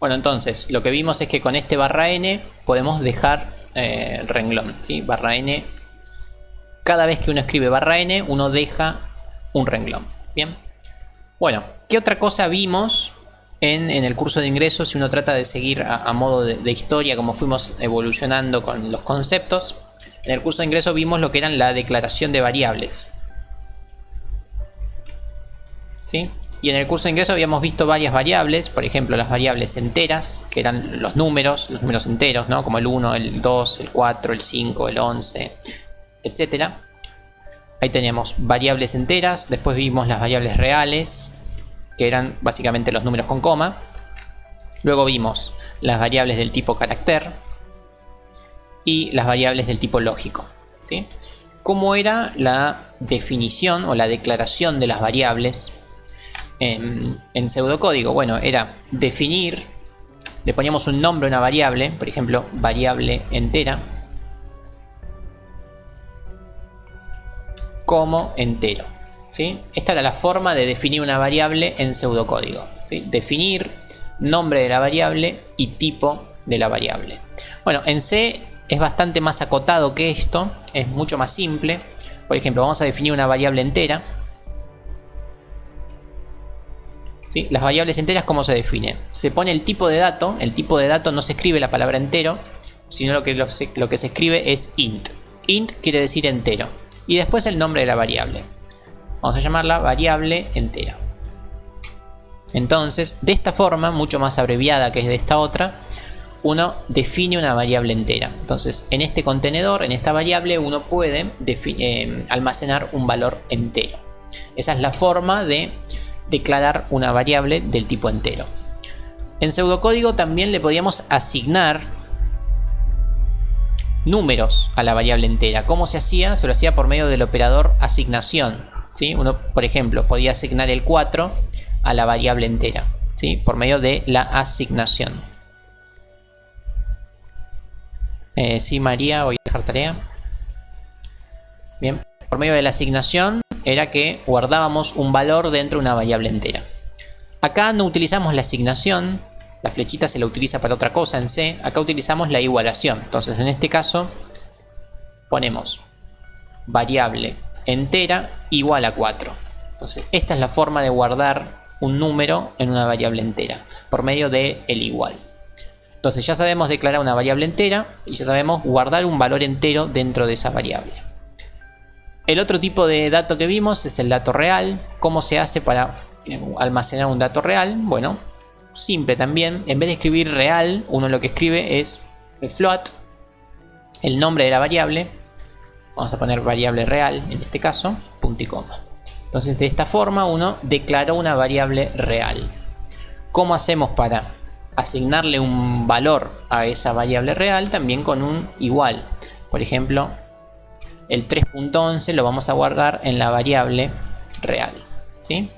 Bueno, entonces lo que vimos es que con este barra n podemos dejar el renglón, ¿sí? Barra n, cada vez que uno escribe barra n, uno deja un renglón. Bien. Bueno, ¿qué otra cosa vimos en el curso de ingreso? Si uno trata de seguir a modo de historia, como fuimos evolucionando con los conceptos. En el curso de ingreso vimos lo que eran la declaración de variables, ¿sí? Y en el curso de ingreso habíamos visto varias variables, por ejemplo las variables enteras, que eran los números enteros, ¿no? Como el 1, el 2, el 4, el 5, el 11, etc. Ahí tenemos variables enteras. Después vimos las variables reales, que eran básicamente los números con coma. Luego vimos las variables del tipo carácter y las variables del tipo lógico, ¿sí? ¿Cómo era la definición o la declaración de las variables en pseudocódigo? Bueno, era definir, le poníamos un nombre a una variable, por ejemplo, variable entera, como entero, ¿sí? Esta era la forma de definir una variable en pseudocódigo, ¿sí? Definir nombre de la variable y tipo de la variable. Bueno, en C es bastante más acotado que esto, es mucho más simple. Por ejemplo, vamos a definir una variable entera, ¿sí? Las variables enteras, ¿cómo se define? Se pone el tipo de dato no se escribe la palabra entero, sino lo que se escribe es int. Int quiere decir entero. Y después el nombre de la variable. Vamos a llamarla variable entera. Entonces, de esta forma, mucho más abreviada que es de esta otra, uno define una variable entera. Entonces, en este contenedor, en esta variable, uno puede almacenar un valor entero. Esa es la forma de declarar una variable del tipo entero. En pseudocódigo también le podíamos asignar números a la variable entera. ¿Cómo se hacía? Se lo hacía por medio del operador asignación, ¿sí? Uno, por ejemplo, podía asignar el 4 a la variable entera, ¿sí? Por medio de la asignación. Sí, María, voy a dejar tarea. Bien, por medio de la asignación era que guardábamos un valor dentro de una variable entera. Acá no utilizamos la asignación, la flechita se la utiliza para otra cosa en C. Acá utilizamos la igualación. Entonces, en este caso, ponemos variable entera igual a 4. Entonces, esta es la forma de guardar un número en una variable entera, por medio de el igual. Entonces, ya sabemos declarar una variable entera y ya sabemos guardar un valor entero dentro de esa variable. El otro tipo de dato que vimos es el dato real. ¿Cómo se hace para almacenar un dato real? Bueno, simple también. En vez de escribir real, uno lo que escribe es el float, el nombre de la variable. Vamos a poner variable real, en este caso, punto y coma. Entonces, de esta forma uno declaró una variable real. ¿Cómo hacemos para asignarle un valor a esa variable real? También con un igual. Por ejemplo, el 3.11 lo vamos a guardar en la variable real, ¿sí?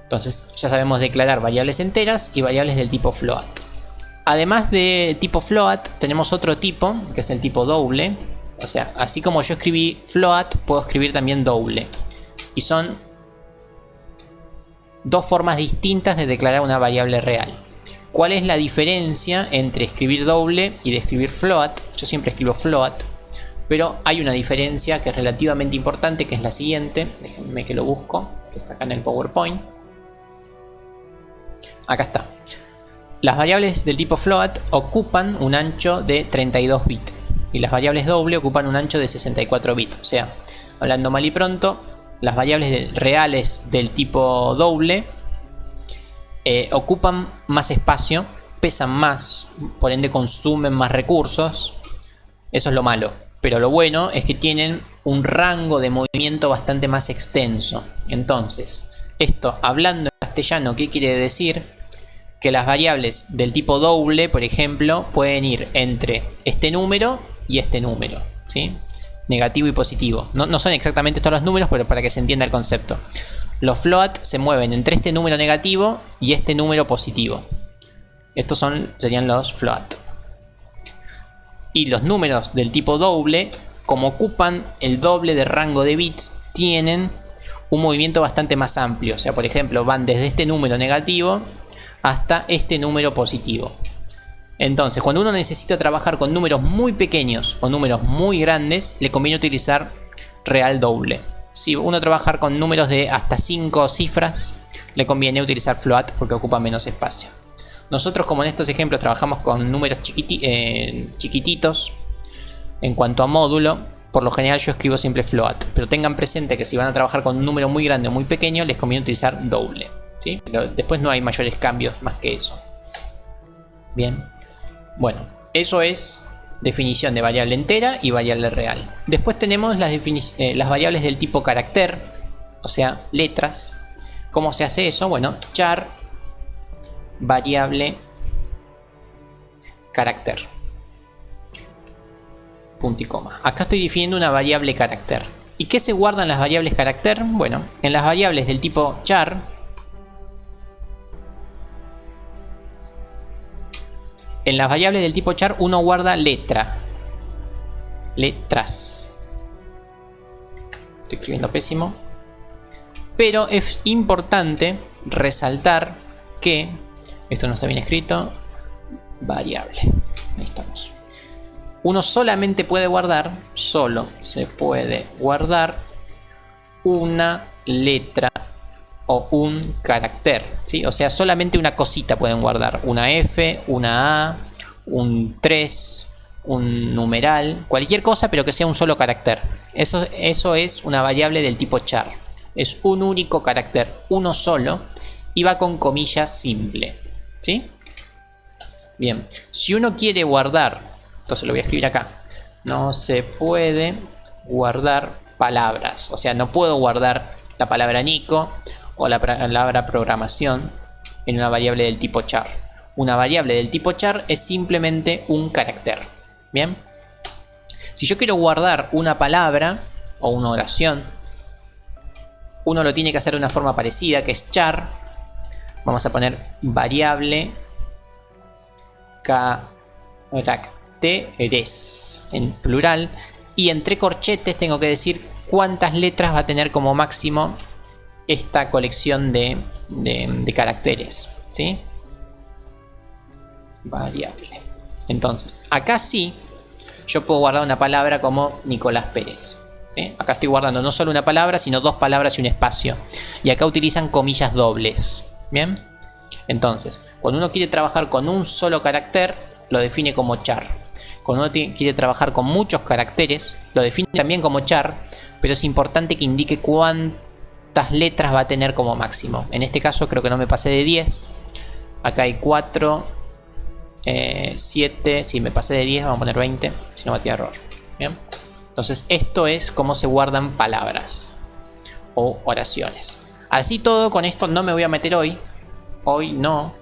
Entonces ya sabemos declarar variables enteras y variables del tipo float. Además de tipo float, tenemos otro tipo, que es el tipo doble. O sea, así como yo escribí float, puedo escribir también doble. Y son dos formas distintas de declarar una variable real. ¿Cuál es la diferencia entre escribir doble y de escribir float? Yo siempre escribo float, pero hay una diferencia que es relativamente importante, que es la siguiente. Déjenme que lo busco, que está acá en el PowerPoint. Acá está. Las variables del tipo float ocupan un ancho de 32 bits y las variables doble ocupan un ancho de 64 bits. O sea, hablando mal y pronto, las variables reales del tipo doble ocupan más espacio, pesan más, por ende consumen más recursos. Eso es lo malo. Pero lo bueno es que tienen un rango de movimiento bastante más extenso. Entonces, esto, hablando en castellano, ¿qué quiere decir? Que las variables del tipo doble, por ejemplo, pueden ir entre este número y este número, ¿sí? Negativo y positivo. No son exactamente todos los números, pero para que se entienda el concepto. Los float se mueven entre este número negativo y este número positivo. Estos serían los float. Y los números del tipo doble, como ocupan el doble de rango de bits, tienen un movimiento bastante más amplio. O sea, por ejemplo, van desde este número negativo hasta este número positivo. Entonces, cuando uno necesita trabajar con números muy pequeños o números muy grandes, le conviene utilizar real doble. Si uno trabaja con números de hasta 5 cifras, le conviene utilizar float porque ocupa menos espacio. Nosotros, como en estos ejemplos, trabajamos con números chiquititos. En cuanto a módulo, por lo general yo escribo siempre float. Pero tengan presente que si van a trabajar con un número muy grande o muy pequeño, les conviene utilizar doble, ¿sí? Pero después no hay mayores cambios más que eso. Bien. Bueno, eso es definición de variable entera y variable real. Después tenemos las variables del tipo carácter, o sea, letras. ¿Cómo se hace eso? Bueno, char variable carácter. Punto y coma. Acá estoy definiendo una variable carácter. ¿Y qué se guarda en las variables carácter? Bueno, en las variables del tipo char, uno guarda letras. Estoy escribiendo pésimo. Pero es importante resaltar que esto no está bien escrito. Variable. Ahí estamos. Uno solamente puede guardar, solo se puede guardar una letra o un carácter, ¿sí? O sea, solamente una cosita pueden guardar. Una F, una A, un 3, un numeral, cualquier cosa, pero que sea un solo carácter. Eso es una variable del tipo char. Es un único carácter, uno solo, y va con comilla simple, ¿sí? Bien, si uno quiere guardar, entonces lo voy a escribir acá, no se puede guardar palabras. O sea, no puedo guardar la palabra Nico o la palabra programación en una variable del tipo char. Una variable del tipo char es simplemente un carácter. Bien. Si yo quiero guardar una palabra o una oración, uno lo tiene que hacer de una forma parecida, que es char. Vamos a poner variable caracteres en plural, y entre corchetes tengo que decir cuántas letras va a tener como máximo esta colección de caracteres, ¿sí? Variable. Entonces, acá sí yo puedo guardar una palabra como Nicolás Pérez, ¿sí? Acá estoy guardando no solo una palabra, sino dos palabras y un espacio. Y acá utilizan comillas dobles. Bien. Entonces, cuando uno quiere trabajar con un solo carácter, lo define como char. Cuando uno quiere trabajar con muchos caracteres, lo define también como char, pero es importante que indique cuántas letras va a tener como máximo. En este caso creo que no me pasé de 10. Acá hay 4, 7, si me pasé de 10 vamos a poner 20, si no va a tirar error. Bien. Entonces esto es cómo se guardan palabras o oraciones. Así todo, con esto no me voy a meter hoy. Hoy no,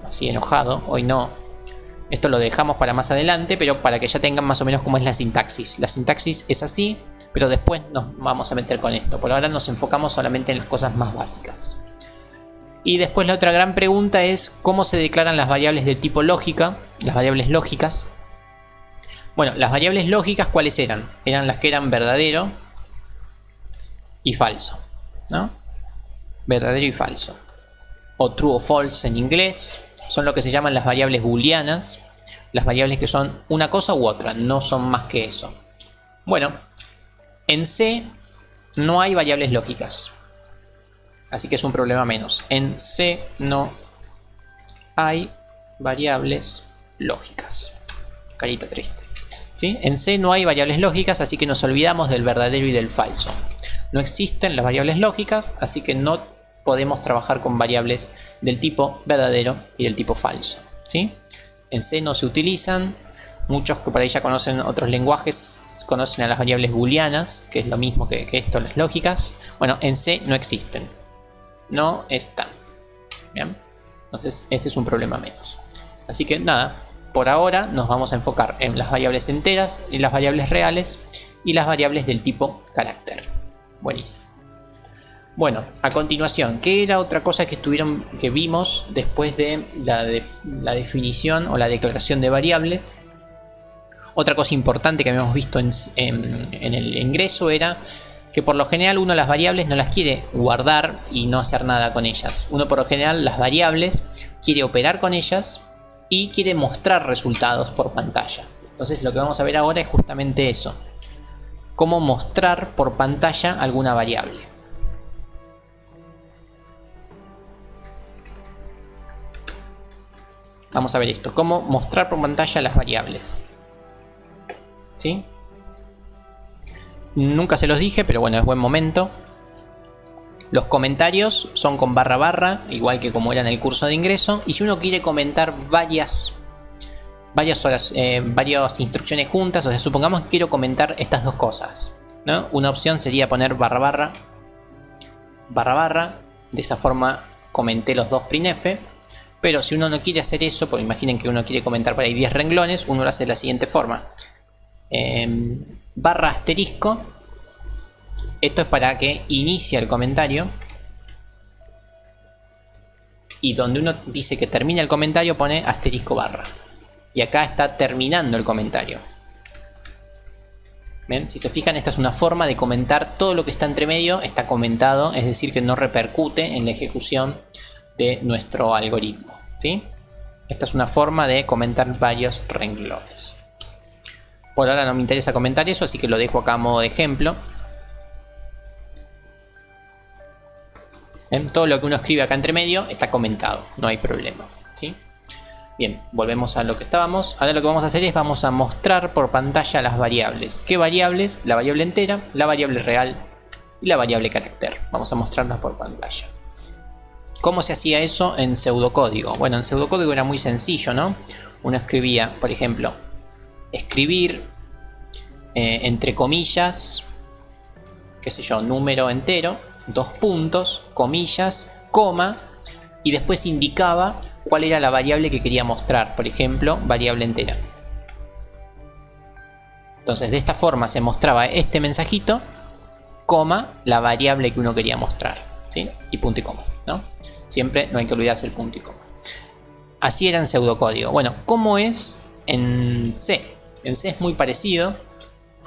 así enojado, hoy no. Esto lo dejamos para más adelante, pero para que ya tengan más o menos cómo es la sintaxis. La sintaxis es así, pero después nos vamos a meter con esto. Por ahora nos enfocamos solamente en las cosas más básicas. Y después la otra gran pregunta es cómo se declaran las variables del tipo lógica, las variables lógicas. Bueno, las variables lógicas, ¿cuáles eran? Eran las que eran verdadero y falso, ¿no? Verdadero y falso. O true o false en inglés. Son lo que se llaman las variables booleanas. Las variables que son una cosa u otra, no son más que eso. Bueno, en C no hay variables lógicas. Así que es un problema menos. En C no hay variables lógicas. Carita triste. ¿Sí? En C no hay variables lógicas, así que nos olvidamos del verdadero y del falso. No existen las variables lógicas, así que no podemos trabajar con variables del tipo verdadero y del tipo falso, ¿sí? En C no se utilizan. Muchos que por ahí ya conocen otros lenguajes conocen a las variables booleanas, que es lo mismo que esto, las lógicas. Bueno, en C no existen. No están. ¿Bien? Entonces, este es un problema menos. Así que nada, por ahora nos vamos a enfocar en las variables enteras y las variables reales y las variables del tipo carácter. Buenísimo. Bueno, a continuación, ¿qué era otra cosa que vimos después de la definición o la declaración de variables? Otra cosa importante que habíamos visto en el ingreso era Que por lo general uno las variables no las quiere guardar y no hacer nada con ellas. Uno por lo general las variables quiere operar con ellas y quiere mostrar resultados por pantalla. Entonces lo que vamos a ver ahora es justamente eso. Cómo mostrar por pantalla alguna variable. Vamos a ver esto. Cómo mostrar por pantalla las variables. ¿Sí? Nunca se los dije, pero bueno, es buen momento. Los comentarios son con barra barra, igual que como era en el curso de ingreso. Y si uno quiere comentar varias instrucciones juntas, o sea, supongamos que quiero comentar estas dos cosas, ¿no? Una opción sería poner barra barra, barra barra. De esa forma comenté los dos printf. Pero si uno no quiere hacer eso, porque imaginen que uno quiere comentar por ahí 10 renglones, uno lo hace de la siguiente forma. Barra asterisco. Esto es para que inicie el comentario. Y donde uno dice que termina el comentario pone asterisco barra. Y acá está terminando el comentario. ¿Ven? Si se fijan, esta es una forma de comentar todo lo que está entre medio. Está comentado, es decir que no repercute en la ejecución de nuestro algoritmo, ¿sí? Esta es una forma de comentar varios renglones. Por ahora no me interesa comentar eso, así que lo dejo acá a modo de ejemplo. ¿Ven? Todo lo que uno escribe acá entre medio está comentado, no hay problema, ¿sí? Bien, volvemos a lo que estábamos. Ahora lo que vamos a hacer es vamos a mostrar por pantalla las variables. ¿Qué variables? La variable entera, la variable real y la variable carácter. Vamos a mostrarlas por pantalla. ¿Cómo se hacía eso en pseudocódigo? Bueno, en pseudocódigo era muy sencillo, ¿no? Uno escribía, por ejemplo, escribir entre comillas, qué sé yo, número entero, dos puntos, comillas, coma, y después indicaba cuál era la variable que quería mostrar, por ejemplo, variable entera. Entonces de esta forma se mostraba este mensajito, coma, la variable que uno quería mostrar, ¿sí? Y punto y coma, ¿no? Siempre no hay que olvidarse el punto y coma. Así era en pseudocódigo. Bueno, ¿cómo es en C? En C es muy parecido.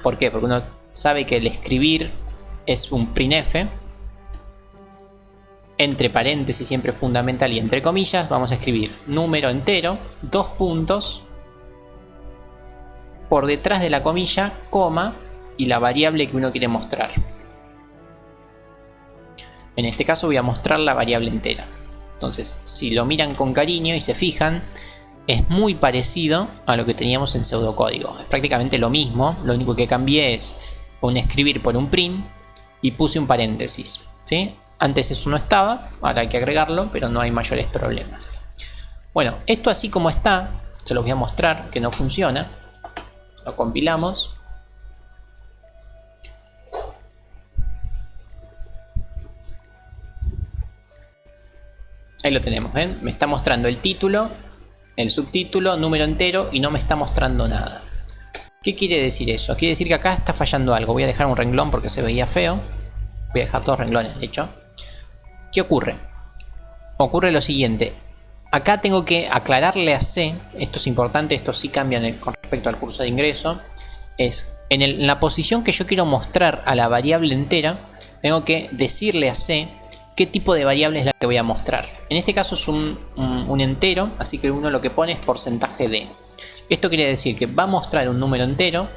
¿Por qué? Porque uno sabe que el escribir es un printf. Entre paréntesis, siempre fundamental, y entre comillas, vamos a escribir número entero, dos puntos, por detrás de la comilla, coma, y la variable que uno quiere mostrar. En este caso voy a mostrar la variable entera. Entonces, si lo miran con cariño y se fijan, es muy parecido a lo que teníamos en pseudocódigo. Es prácticamente lo mismo, lo único que cambié es un escribir por un print y puse un paréntesis, ¿sí? Antes eso no estaba, ahora hay que agregarlo, pero no hay mayores problemas. Bueno, esto así como está, se los voy a mostrar que no funciona. Lo compilamos. Ahí lo tenemos, ¿ven? Me está mostrando el título, el subtítulo, número entero y no me está mostrando nada. ¿Qué quiere decir eso? Quiere decir que acá está fallando algo. Voy a dejar un renglón porque se veía feo. Voy a dejar dos renglones, de hecho. ¿Qué ocurre? Ocurre lo siguiente. Acá tengo que aclararle a C, esto es importante, esto sí cambia con respecto al curso de ingreso, es en la posición que yo quiero mostrar a la variable entera, tengo que decirle a C qué tipo de variable es la que voy a mostrar. En este caso es un entero, así que uno lo que pone es porcentaje de. Esto quiere decir que va a mostrar un número entero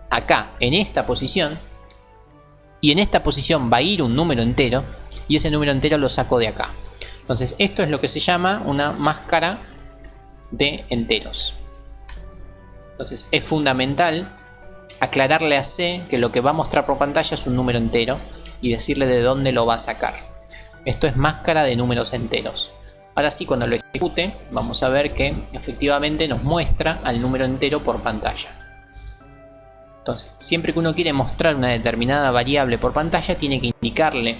acá, en esta posición, y en esta posición va a ir un número entero, y ese número entero lo saco de acá. Entonces esto es lo que se llama una máscara de enteros. Entonces es fundamental aclararle a C que lo que va a mostrar por pantalla es un número entero y decirle de dónde lo va a sacar. Esto es máscara de números enteros. Ahora sí, cuando lo ejecute vamos a ver que efectivamente nos muestra al número entero por pantalla. Entonces siempre que uno quiere mostrar una determinada variable por pantalla tiene que indicarle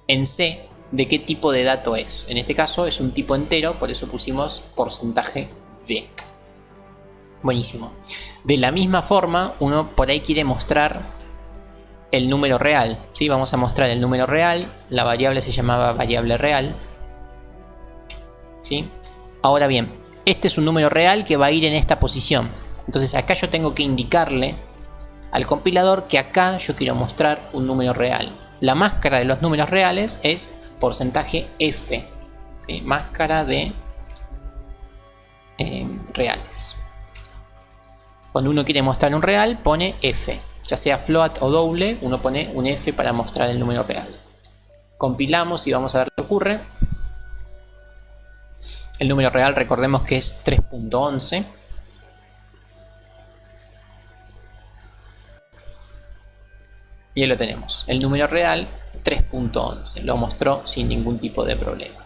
en C de qué tipo de dato es. En este caso es un tipo entero, por eso pusimos porcentaje de. Buenísimo. De la misma forma, uno por ahí quiere mostrar el número real, ¿sí? Vamos a mostrar el número real. La variable se llamaba variable real, ¿sí? Ahora bien, este es un número real que va a ir en esta posición. Entonces acá yo tengo que indicarle al compilador que acá yo quiero mostrar un número real. La máscara de los números reales es porcentaje F, ¿sí? Máscara de reales. Cuando uno quiere mostrar un real pone F, ya sea float o doble, uno pone un F para mostrar el número real. Compilamos y vamos a ver qué ocurre. El número real, recordemos que es 3.11. Y ahí lo tenemos, el número real 3.11, lo mostró sin ningún tipo de problema.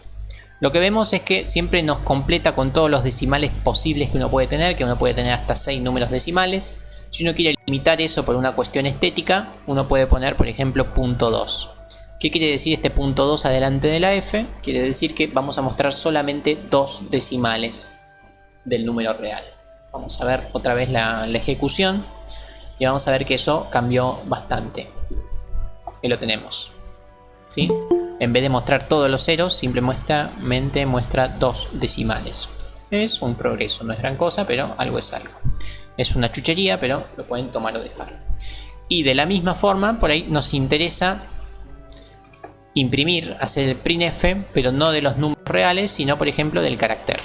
Lo que vemos es que siempre nos completa con todos los decimales posibles que uno puede tener, que uno puede tener hasta 6 números decimales. Si uno quiere limitar eso por una cuestión estética, uno puede poner, por ejemplo, .2. ¿Qué quiere decir este .2 adelante de la F? Quiere decir que vamos a mostrar solamente 2 decimales del número real. Vamos a ver otra vez la ejecución y vamos a ver que eso cambió bastante. Ahí lo tenemos, ¿sí? En vez de mostrar todos los ceros, simplemente muestra 2 decimales. Es un progreso, no es gran cosa, pero algo es algo. Es una chuchería, pero lo pueden tomar o dejar. Y de la misma forma, por ahí nos interesa imprimir, hacer el printf, pero no de los números reales, sino por ejemplo del carácter.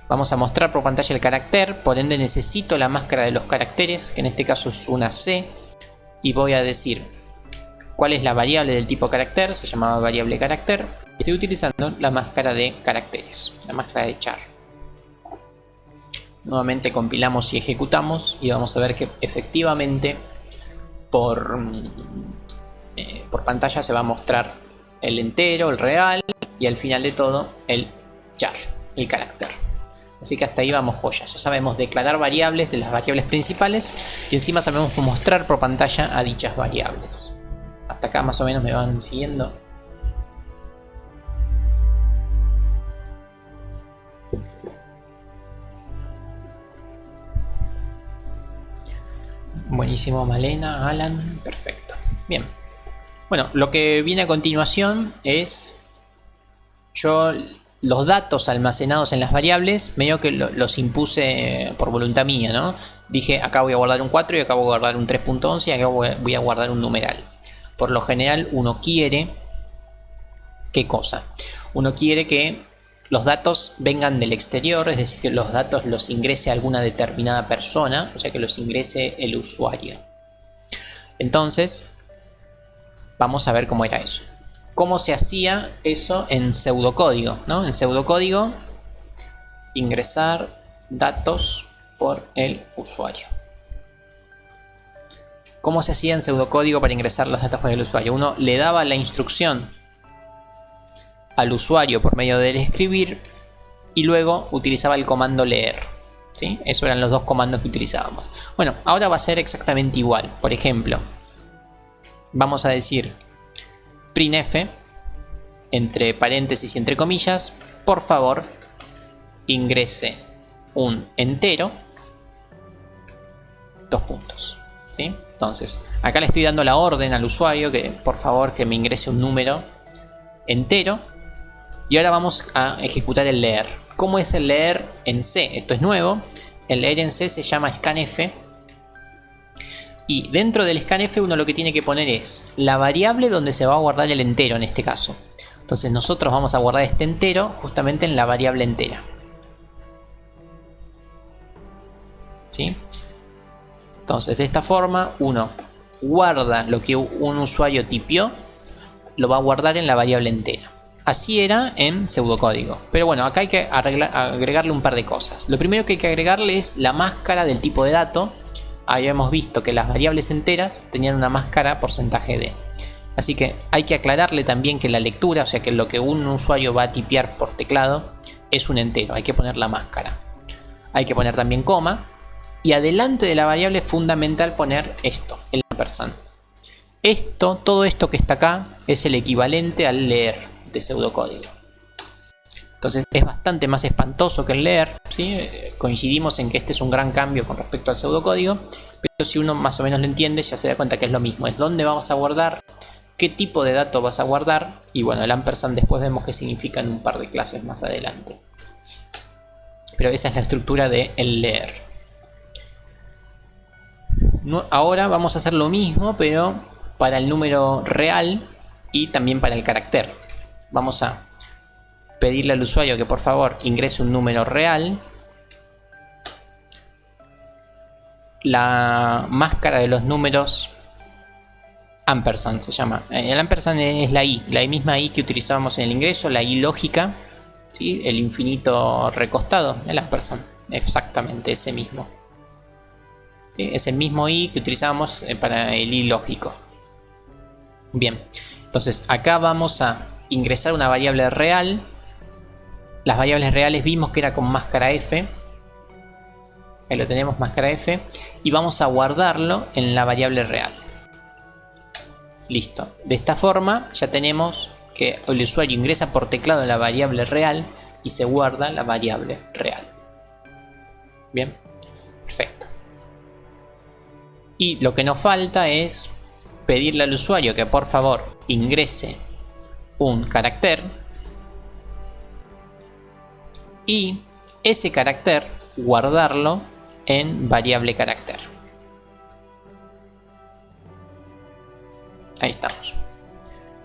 Vamos a mostrar por pantalla el carácter, por ende necesito la máscara de los caracteres, que en este caso es una C. Y voy a decir cuál es la variable del tipo carácter, se llamaba variable carácter. Estoy utilizando la máscara de caracteres, la máscara de char. Nuevamente compilamos y ejecutamos y vamos a ver que efectivamente por pantalla se va a mostrar el entero, el real y al final de todo el char, el carácter. Así que hasta ahí vamos joyas. Ya sabemos declarar variables de las variables principales y encima sabemos mostrar por pantalla a dichas variables. Hasta acá más o menos me van siguiendo. Buenísimo, Malena, Alan, perfecto. Bien. Bueno, lo que viene a continuación es los datos almacenados en las variables, medio que los impuse por voluntad mía, ¿no? Dije, acá voy a guardar un 4 y acá voy a guardar un 3.11 y acá voy a guardar un numeral. Por lo general uno quiere... ¿Qué cosa? Uno quiere que los datos vengan del exterior, es decir, que los datos los ingrese alguna determinada persona, o sea, que los ingrese el usuario. Entonces, vamos a ver cómo era eso. ¿Cómo se hacía eso en pseudocódigo, ¿no? En pseudocódigo, ingresar datos por el usuario. ¿Cómo se hacía en pseudocódigo para ingresar los datos por el usuario? Uno le daba la instrucción al usuario por medio del escribir y luego utilizaba el comando leer, ¿sí? Esos eran los dos comandos que utilizábamos. Bueno, ahora va a ser exactamente igual. Por ejemplo, vamos a decir printf, entre paréntesis y entre comillas, por favor, ingrese un entero, 2 puntos, ¿sí? Entonces, acá le estoy dando la orden al usuario que, por favor, que me ingrese un número entero. Y ahora vamos a ejecutar el leer. ¿Cómo es el leer en C? Esto es nuevo. El leer en C se llama scanf. Y dentro del scanf uno lo que tiene que poner es la variable donde se va a guardar el entero en este caso. Entonces nosotros vamos a guardar este entero justamente en la variable entera, ¿sí? Entonces de esta forma uno guarda lo que un usuario tipió, lo va a guardar en la variable entera. Así era en pseudocódigo. Pero bueno, acá hay que agregarle un par de cosas. Lo primero que hay que agregarle es la máscara del tipo de dato. Ahí hemos visto que las variables enteras tenían una máscara porcentaje D. Así que hay que aclararle también que la lectura, o sea que lo que un usuario va a tipear por teclado, es un entero. Hay que poner la máscara. Hay que poner también coma. Y adelante de la variable es fundamental poner esto, el ampersand. Todo esto que está acá es el equivalente al leer de pseudocódigo. Entonces es bastante más espantoso que el leer, ¿sí? Coincidimos en que este es un gran cambio con respecto al pseudocódigo, pero si uno más o menos lo entiende ya se da cuenta que es lo mismo. Es dónde vamos a guardar, qué tipo de dato vas a guardar y bueno, el ampersand después vemos qué significa en un par de clases más adelante. Pero esa es la estructura del leer. Ahora vamos a hacer lo mismo, pero para el número real y también para el carácter. Vamos a pedirle al usuario que por favor ingrese un número real. La máscara de los números ampersand se llama. El ampersand es la misma I que utilizábamos en el ingreso, la I lógica, ¿sí? El infinito recostado, el ampersand, exactamente ese mismo. ¿Sí? Es el mismo I que utilizábamos para el I lógico. Bien, entonces acá vamos a ingresar una variable real. Las variables reales vimos que era con máscara F. Ahí lo tenemos, máscara F. Y vamos a guardarlo en la variable real. Listo. De esta forma ya tenemos que el usuario ingresa por teclado en la variable real y se guarda la variable real. Bien, perfecto. Y lo que nos falta es pedirle al usuario que por favor ingrese un carácter y ese carácter guardarlo en variable carácter. Ahí estamos.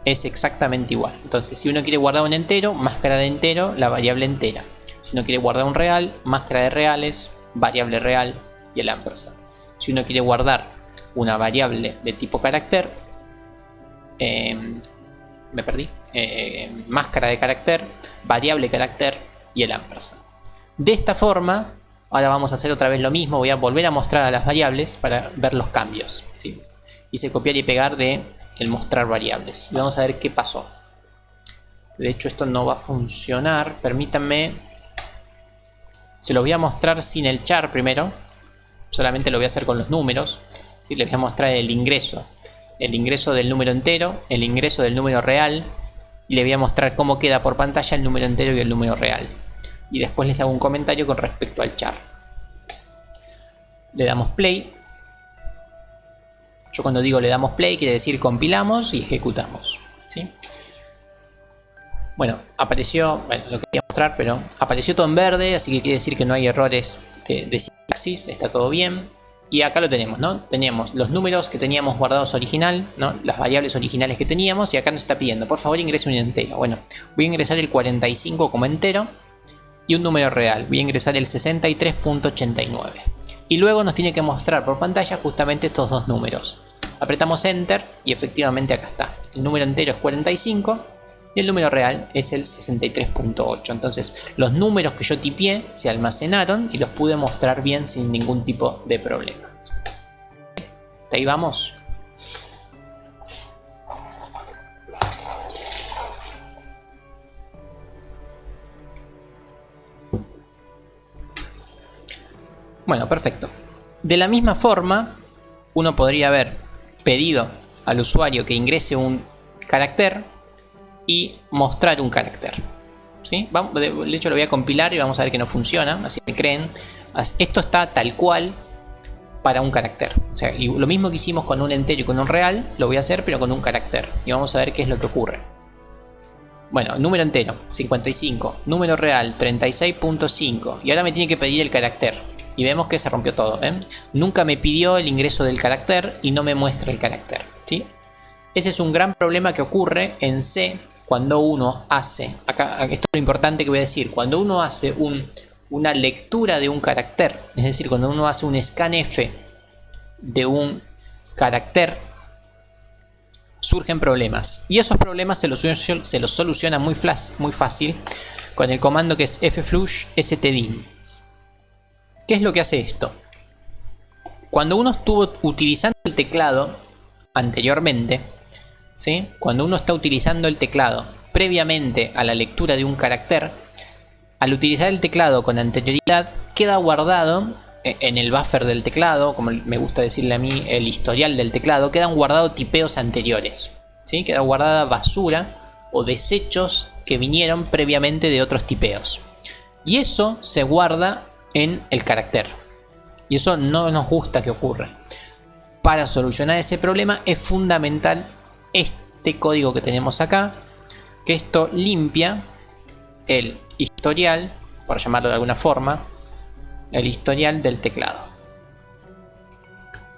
Es exactamente igual. Entonces, si uno quiere guardar un entero, máscara de entero, la variable entera. Si uno quiere guardar un real, máscara de reales, variable real y el ampersand. Si uno quiere guardar una variable de tipo carácter, me perdí. Máscara de carácter, variable carácter y el ampersand. De esta forma, ahora vamos a hacer otra vez lo mismo. Voy a volver a mostrar a las variables para ver los cambios, ¿sí? Hice copiar y pegar de el mostrar variables. Y vamos a ver qué pasó. De hecho, esto no va a funcionar. Permítanme. Se lo voy a mostrar sin el char primero. Solamente lo voy a hacer con los números. ¿Sí? Les voy a mostrar el ingreso. El ingreso del número entero. El ingreso del número real. Y les voy a mostrar cómo queda por pantalla el número entero y el número real. Y después les hago un comentario con respecto al char. Le damos play. Yo cuando digo le damos play quiere decir compilamos y ejecutamos, ¿sí? Bueno, apareció, lo quería mostrar, pero apareció todo en verde, así que quiere decir que no hay errores de sintaxis, está todo bien. Y acá lo tenemos, ¿no? Tenemos los números que teníamos guardados original, ¿no? Las variables originales que teníamos, y acá nos está pidiendo, por favor ingrese un entero. Bueno, voy a ingresar el 45 como entero y un número real, voy a ingresar el 63.89. Y luego nos tiene que mostrar por pantalla justamente estos dos números. Apretamos Enter y efectivamente acá está. El número entero es 45 y el número real es el 63.8. Entonces los números que yo tipié se almacenaron y los pude mostrar bien sin ningún tipo de problema. ¿Ahí vamos? Bueno, perfecto. De la misma forma, uno podría haber pedido al usuario que ingrese un carácter y mostrar un carácter, ¿sí? De hecho lo voy a compilar y vamos a ver que no funciona, así me creen. Esto está tal cual para un carácter. O sea, y lo mismo que hicimos con un entero y con un real, lo voy a hacer pero con un carácter. Y vamos a ver qué es lo que ocurre. Bueno, número entero, 55. Número real, 36.5. Y ahora me tiene que pedir el carácter. Y vemos que se rompió todo, ¿eh? Nunca me pidió el ingreso del carácter y no me muestra el carácter, ¿sí? Ese es un gran problema que ocurre en C cuando uno hace, acá esto es lo importante que voy a decir, cuando uno hace una lectura de un carácter, es decir, cuando uno hace un scanf de un carácter, surgen problemas. Y esos problemas se los soluciona muy fácil con el comando que es fflush stdin. ¿Qué es lo que hace esto? Cuando uno estuvo utilizando el teclado anteriormente, ¿sí? Cuando uno está utilizando el teclado previamente a la lectura de un carácter, al utilizar el teclado con anterioridad, queda guardado en el buffer del teclado, como me gusta decirle a mí, el historial del teclado, quedan guardados tipeos anteriores, ¿sí? Queda guardada basura o desechos que vinieron previamente de otros tipeos. Y eso se guarda en el carácter. Y eso no nos gusta que ocurra. Para solucionar ese problema es fundamental este código que tenemos acá, que esto limpia el historial, por llamarlo de alguna forma, el historial del teclado.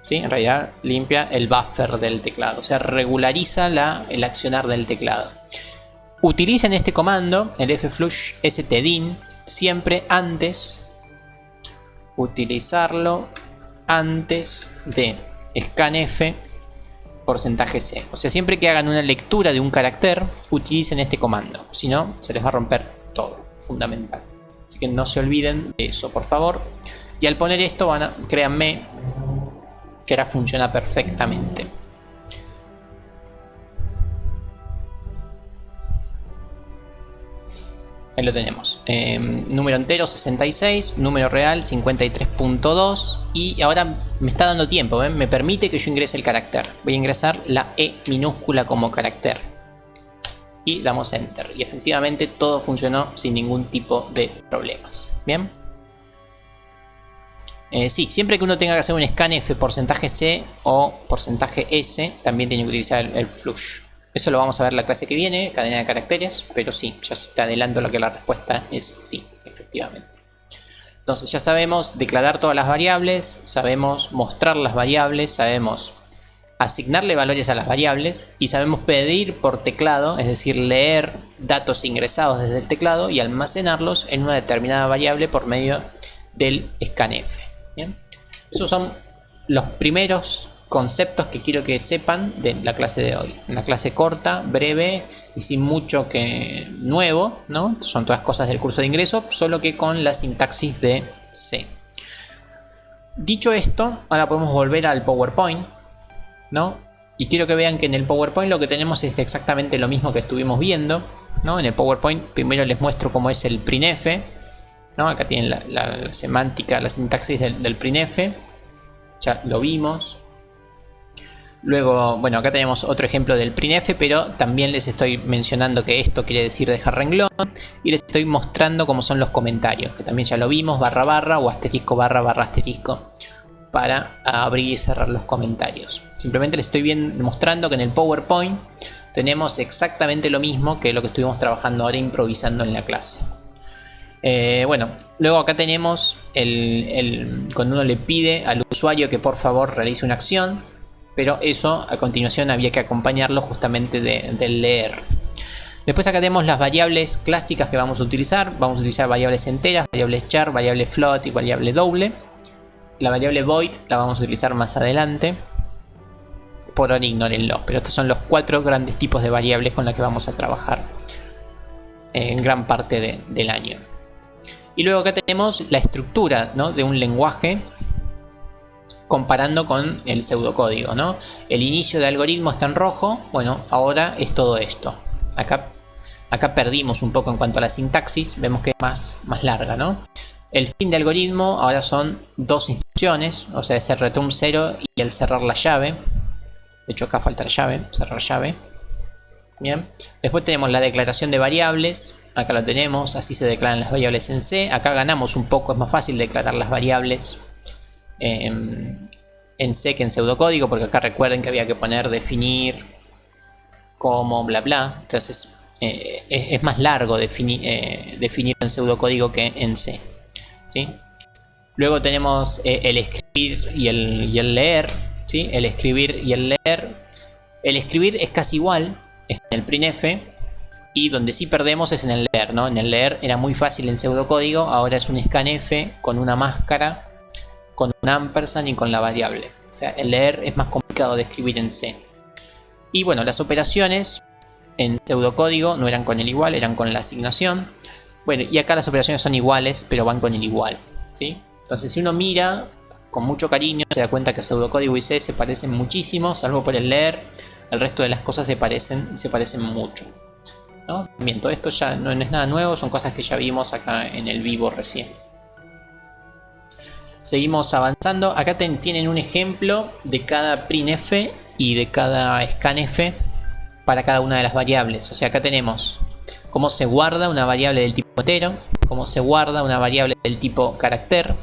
¿sí? En realidad limpia el buffer del teclado, o sea, regulariza el accionar del teclado. Utilicen este comando, el flush stdin, siempre antes, utilizarlo antes de scanf %c. O sea, siempre que hagan una lectura de un carácter, utilicen este comando, si no, se les va a romper todo, fundamental. Así que no se olviden de eso, por favor. Y al poner esto, créanme que ahora funciona perfectamente. Ahí lo tenemos. Número entero 66, número real 53.2. Y ahora me está dando tiempo, ¿ven? Me permite que yo ingrese el carácter. Voy a ingresar la E minúscula como carácter. Y damos Enter. Y efectivamente todo funcionó sin ningún tipo de problemas. ¿Bien? Sí, siempre que uno tenga que hacer un scanf %c o %s, también tiene que utilizar el flush. Eso lo vamos a ver la clase que viene, cadena de caracteres, pero sí, ya te adelanto lo que la respuesta es sí, efectivamente. Entonces ya sabemos declarar todas las variables, sabemos mostrar las variables, sabemos asignarle valores a las variables y sabemos pedir por teclado, es decir, leer datos ingresados desde el teclado y almacenarlos en una determinada variable por medio del scanf. ¿Bien? Esos son los primeros conceptos que quiero que sepan de la clase de hoy. Una clase corta, breve y sin mucho que nuevo, ¿no? Son todas cosas del curso de ingreso, solo que con la sintaxis de C. Dicho esto, ahora podemos volver al PowerPoint, ¿no? Y quiero que vean que en el PowerPoint lo que tenemos es exactamente lo mismo que estuvimos viendo, ¿no? En el PowerPoint primero les muestro cómo es el printf, ¿no? Acá tienen la semántica, la sintaxis del printf, ya lo vimos. Luego, bueno, acá tenemos otro ejemplo del printf, pero también les estoy mencionando que esto quiere decir dejar renglón y les estoy mostrando cómo son los comentarios, que también ya lo vimos, barra barra o asterisco barra barra asterisco para abrir y cerrar los comentarios. Simplemente les estoy mostrando que en el PowerPoint tenemos exactamente lo mismo que lo que estuvimos trabajando ahora improvisando en la clase. Bueno, luego acá tenemos cuando uno le pide al usuario que por favor realice una acción, pero eso a continuación había que acompañarlo justamente del leer. Después acá tenemos las variables clásicas que vamos a utilizar. Vamos a utilizar variables enteras, variables char, variable float y variable double. La variable void la vamos a utilizar más adelante. Por ahora ignórenlo, pero estos son los 4 grandes tipos de variables con las que vamos a trabajar en gran parte del año. Y luego acá tenemos la estructura, ¿no? De un lenguaje comparando con el pseudocódigo, ¿no? El inicio del algoritmo está en rojo, bueno, ahora es todo esto. Acá perdimos un poco en cuanto a la sintaxis, vemos que es más larga, ¿no? El fin de algoritmo ahora son 2 instrucciones, o sea, es el return 0 y el cerrar la llave. De hecho acá falta la llave, cerrar llave. Bien. Después tenemos la declaración de variables, acá lo tenemos, así se declaran las variables en C. Acá ganamos un poco, es más fácil declarar las variables en C que en pseudocódigo, porque acá recuerden que había que poner definir como bla bla, entonces es más largo definir en pseudocódigo que en C, ¿sí? Luego tenemos el escribir y el leer, ¿sí? El escribir y el leer. El escribir es casi igual en el printf, y donde sí perdemos es en el leer, ¿no? En el leer era muy fácil en pseudocódigo, ahora es un scanf con una máscara, con un ampersand y con la variable. O sea, el leer es más complicado de escribir en C. Y bueno, las operaciones en pseudocódigo no eran con el igual, eran con la asignación. Bueno, y acá las operaciones son iguales, pero van con el igual, ¿sí? Entonces, si uno mira con mucho cariño, se da cuenta que pseudocódigo y C se parecen muchísimo, salvo por el leer. El resto de las cosas se parecen mucho, ¿no? Bien, todo esto ya no es nada nuevo, son cosas que ya vimos acá en el vivo recién. Seguimos avanzando. Acá tienen un ejemplo de cada printf y de cada scanf para cada una de las variables. O sea, acá tenemos cómo se guarda una variable del tipo entero, cómo se guarda una variable del tipo carácter,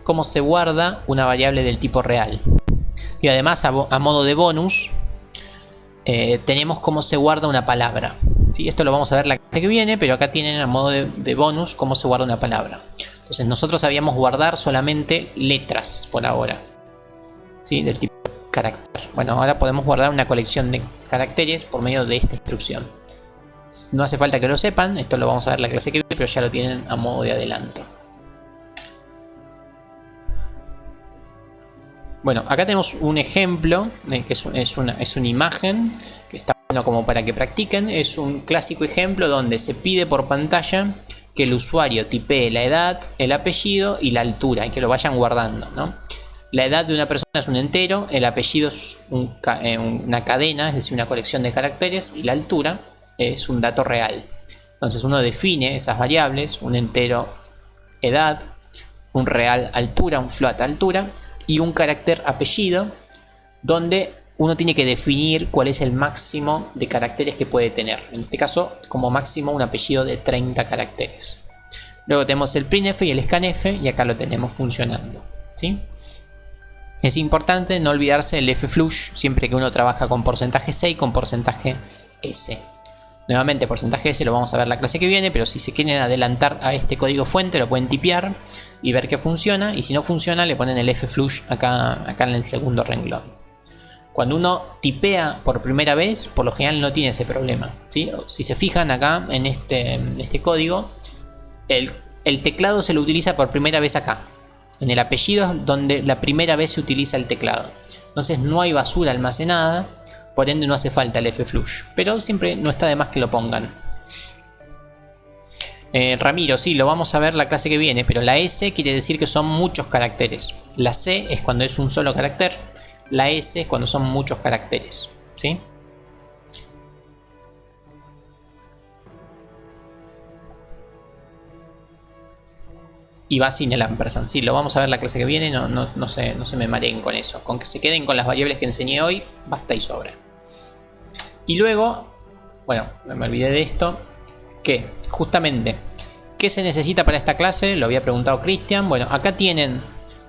cómo se guarda una variable del tipo real. Y además, a modo de bonus, tenemos cómo se guarda una palabra, ¿sí? Esto lo vamos a ver la clase que viene, pero acá tienen a modo de bonus cómo se guarda una palabra. Entonces nosotros sabíamos guardar solamente letras por ahora. ¿sí? Del tipo carácter. Bueno, ahora podemos guardar una colección de caracteres por medio de esta instrucción. No hace falta que lo sepan, esto lo vamos a ver en la clase que viene, pero ya lo tienen a modo de adelanto. Bueno, acá tenemos un ejemplo, que es una imagen, que está bueno como para que practiquen. Es un clásico ejemplo donde se pide por pantalla que el usuario tipee la edad, el apellido y la altura, y que lo vayan guardando, ¿no? La edad de una persona es un entero, el apellido es una cadena, es decir, una colección de caracteres, y la altura es un dato real. Entonces uno define esas variables, un entero edad, un real altura, un float altura, y un carácter apellido, donde uno tiene que definir cuál es el máximo de caracteres que puede tener. En este caso, como máximo, un apellido de 30 caracteres. Luego tenemos el printf y el scanf, y acá lo tenemos funcionando, ¿sí? Es importante no olvidarse del fflush siempre que uno trabaja con porcentaje C y con porcentaje S. Nuevamente, porcentaje S lo vamos a ver la clase que viene, pero si se quieren adelantar a este código fuente, lo pueden tipear y ver que funciona, y si no funciona le ponen el fflush acá en el segundo renglón. Cuando uno tipea por primera vez, por lo general no tiene ese problema, ¿sí? Si se fijan acá en este código, el teclado se lo utiliza por primera vez acá. En el apellido es donde la primera vez se utiliza el teclado. Entonces no hay basura almacenada, por ende no hace falta el fflush, pero siempre no está de más que lo pongan. Ramiro, sí, lo vamos a ver la clase que viene, pero la S quiere decir que son muchos caracteres. La C es cuando es un solo carácter, la S es cuando son muchos caracteres, ¿sí? Y va sin el ampersand, sí, lo vamos a ver la clase que viene, no se me mareen con eso. Con que se queden con las variables que enseñé hoy, basta y sobra. Y luego, bueno, me olvidé de esto, que justamente, ¿qué se necesita para esta clase? Lo había preguntado Cristian. Bueno, acá tienen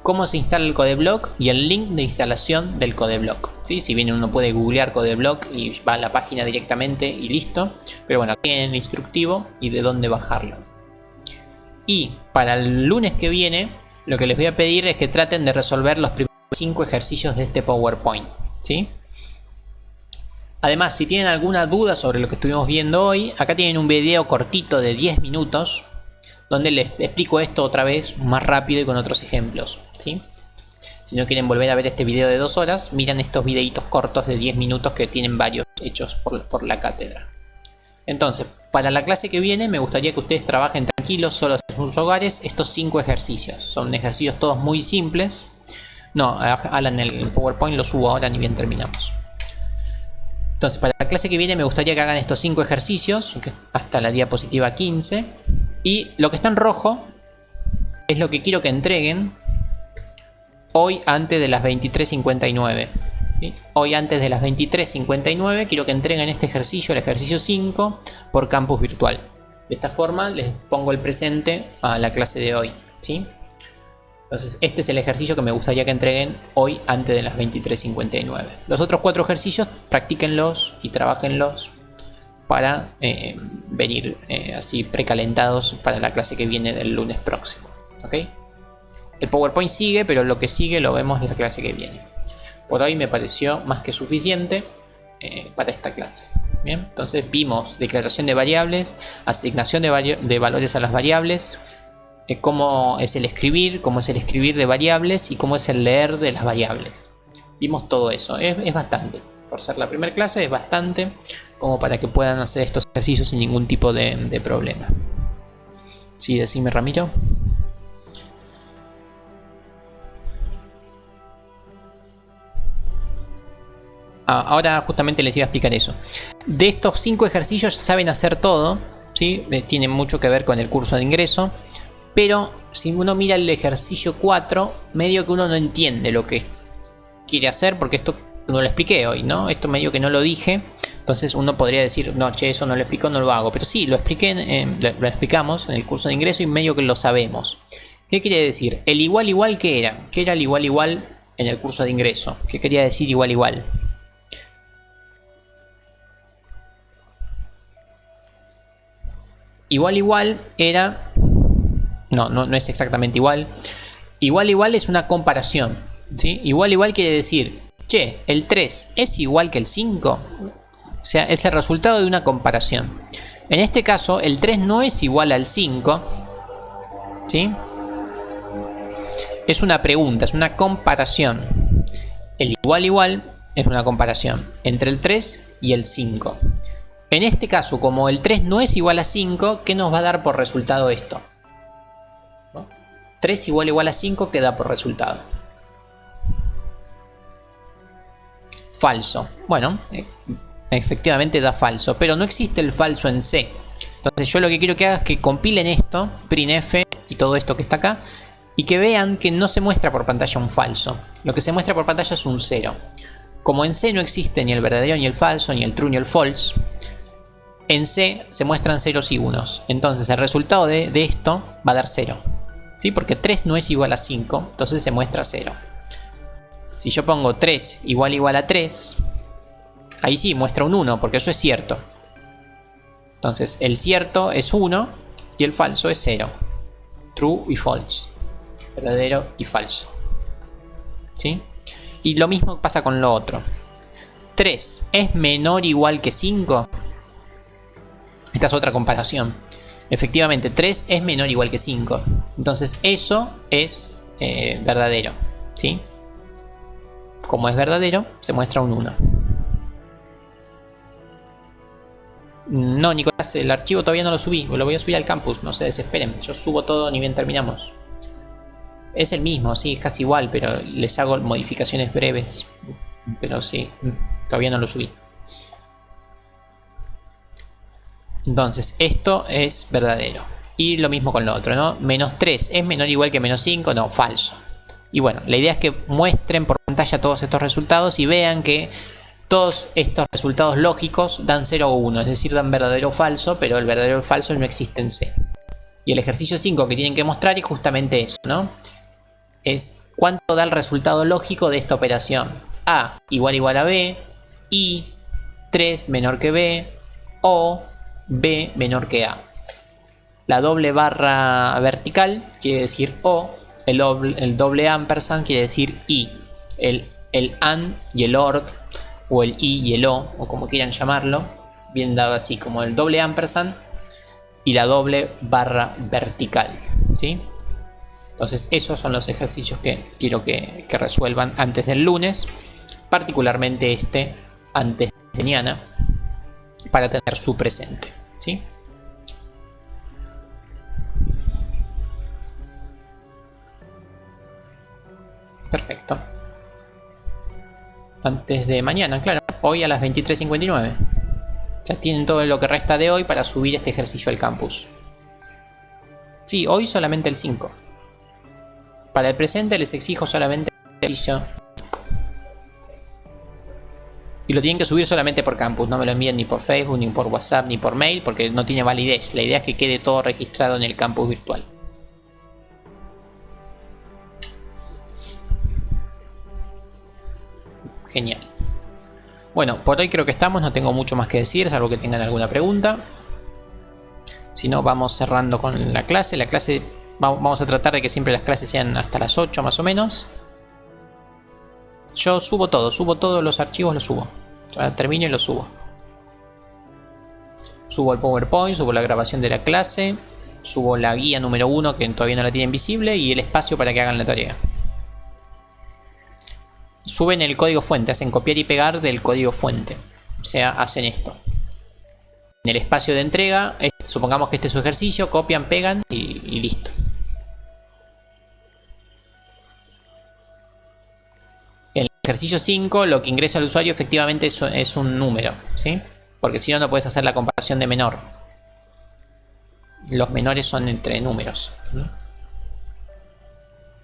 cómo se instala el codeblock y el link de instalación del codeblock, ¿sí? Si bien uno puede googlear codeblock y va a la página directamente y listo, pero bueno, aquí tienen el instructivo y de dónde bajarlo. Y para el lunes que viene, lo que les voy a pedir es que traten de resolver los primeros 5 ejercicios de este PowerPoint, ¿sí? Además, si tienen alguna duda sobre lo que estuvimos viendo hoy, acá tienen un video cortito de 10 minutos donde les explico esto otra vez más rápido y con otros ejemplos, ¿sí? Si no quieren volver a ver este video de 2 horas, miran estos videitos cortos de 10 minutos que tienen varios hechos por la cátedra. Entonces, para la clase que viene me gustaría que ustedes trabajen tranquilos, solos en sus hogares, estos 5 ejercicios. Son ejercicios todos muy simples. No, Alan, el PowerPoint lo subo ahora ni bien terminamos. Entonces, para la clase que viene me gustaría que hagan estos 5 ejercicios, hasta la diapositiva 15. Y lo que está en rojo es lo que quiero que entreguen hoy antes de las 23:59. ¿Sí? Hoy antes de las 23:59 quiero que entreguen este ejercicio, el ejercicio 5, por campus virtual. De esta forma les pongo el presente a la clase de hoy, ¿sí? Entonces este es el ejercicio que me gustaría que entreguen hoy antes de las 23:59. Los otros 4 ejercicios practíquenlos y trabajenlos para venir así precalentados para la clase que viene del lunes próximo, ¿ok? El PowerPoint sigue, pero lo que sigue lo vemos en la clase que viene. Por hoy me pareció más que suficiente para esta clase. Bien, entonces vimos declaración de variables, asignación de valores a las variables, cómo es el escribir de variables y cómo es el leer de las variables. Vimos todo eso, es bastante. Por ser la primera clase es bastante como para que puedan hacer estos ejercicios sin ningún tipo de problema. Sí, decime, Ramiro. Ahora justamente les iba a explicar eso. De estos 5 ejercicios ya saben hacer todo, ¿sí? Tienen mucho que ver con el curso de ingreso. Pero si uno mira el ejercicio 4, medio que uno no entiende lo que quiere hacer, porque esto no lo expliqué hoy, ¿no? Esto medio que no lo dije. Entonces uno podría decir, no, che, eso no lo explico, no lo hago. Pero sí, lo expliqué, lo explicamos en el curso de ingreso y medio que lo sabemos. ¿Qué quiere decir? El igual igual, ¿qué era? ¿Qué era el igual igual en el curso de ingreso? ¿Qué quería decir igual igual? Igual igual era... No es exactamente igual. Igual igual es una comparación. ¿Sí? Igual quiere decir, che, el 3 es igual que el 5. O sea, es el resultado de una comparación. En este caso, el 3 no es igual al 5. ¿Sí? Es una pregunta, es una comparación. El igual es una comparación entre el 3 y el 5. En este caso, como el 3 no es igual a 5, ¿qué nos va a dar por resultado esto? 3 igual a 5, ¿qué da por resultado? Falso. Bueno, efectivamente da falso, pero no existe el falso en C. Entonces yo lo que quiero que haga es que compilen esto, printf y todo esto que está acá, y que vean que no se muestra por pantalla un falso. Lo que se muestra por pantalla es un 0. Como en C no existe ni el verdadero ni el falso, ni el true ni el false, en C se muestran ceros y unos. Entonces el resultado de esto va a dar 0. ¿Sí? Porque 3 no es igual a 5, entonces se muestra 0. Si yo pongo 3 igual a 3, ahí sí muestra un 1, porque eso es cierto. Entonces el cierto es 1 y el falso es 0. True y false. Verdadero y falso. ¿Sí? Y lo mismo pasa con lo otro. 3 es menor o igual que 5. Esta es otra comparación. Efectivamente, 3 es menor o igual que 5. Entonces eso es verdadero. ¿Sí? Como es verdadero, se muestra un 1. No, Nicolás, el archivo todavía no lo subí. Lo voy a subir al campus, no se desesperen. Yo subo todo ni bien terminamos. Es el mismo, sí, es casi igual, pero les hago modificaciones breves. Pero sí, todavía no lo subí. Entonces, esto es verdadero. Y lo mismo con lo otro, ¿no? Menos 3 es menor o igual que menos 5, no, falso. Y bueno, la idea es que muestren por pantalla todos estos resultados y vean que todos estos resultados lógicos dan 0 o 1, es decir, dan verdadero o falso, pero el verdadero o el falso no existe en C. Y el ejercicio 5 que tienen que mostrar es justamente eso, ¿no? Es cuánto da el resultado lógico de esta operación. A igual a B, y 3 menor que B, o B menor que A. La doble barra vertical quiere decir O, el doble ampersand quiere decir I. El AND y el OR, o el I y el O, o como quieran llamarlo, bien dado así como el doble ampersand y la doble barra vertical. ¿Sí? Entonces esos son los ejercicios que quiero que resuelvan antes del lunes, particularmente este antes de mañana, para tener su presente. ¿Sí? Perfecto. Antes de mañana, claro. Hoy a las 23:59. Ya tienen todo lo que resta de hoy para subir este ejercicio al campus. Sí, hoy solamente el 5. Para el presente les exijo solamente el ejercicio. Y lo tienen que subir solamente por campus. No me lo envíen ni por Facebook, ni por WhatsApp, ni por mail, porque no tiene validez. La idea es que quede todo registrado en el campus virtual. Genial. Bueno, por hoy creo que estamos. No tengo mucho más que decir, salvo que tengan alguna pregunta. Si no, vamos cerrando con la clase. La clase, vamos a tratar de que siempre las clases sean hasta las 8 más o menos. Yo subo todos los archivos, los subo. Ahora termino y los subo. Subo el PowerPoint, subo la grabación de la clase, subo la guía número 1 que todavía no la tienen visible y el espacio para que hagan la tarea. Suben el código fuente, hacen copiar y pegar del código fuente. O sea, hacen esto. En el espacio de entrega, supongamos que este es su ejercicio, copian, pegan y listo. En el ejercicio 5, lo que ingresa al usuario efectivamente es un número, ¿sí? Porque si no, no puedes hacer la comparación de menor. Los menores son entre números.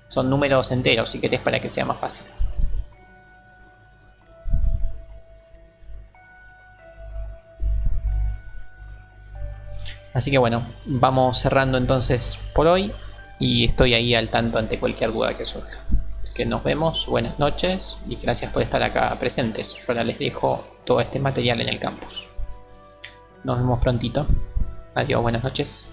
Son números enteros, si querés, para que sea más fácil. Así que bueno, vamos cerrando entonces por hoy y estoy ahí al tanto ante cualquier duda que surja. Así que nos vemos, buenas noches y gracias por estar acá presentes. Yo ahora les dejo todo este material en el campus. Nos vemos prontito. Adiós, buenas noches.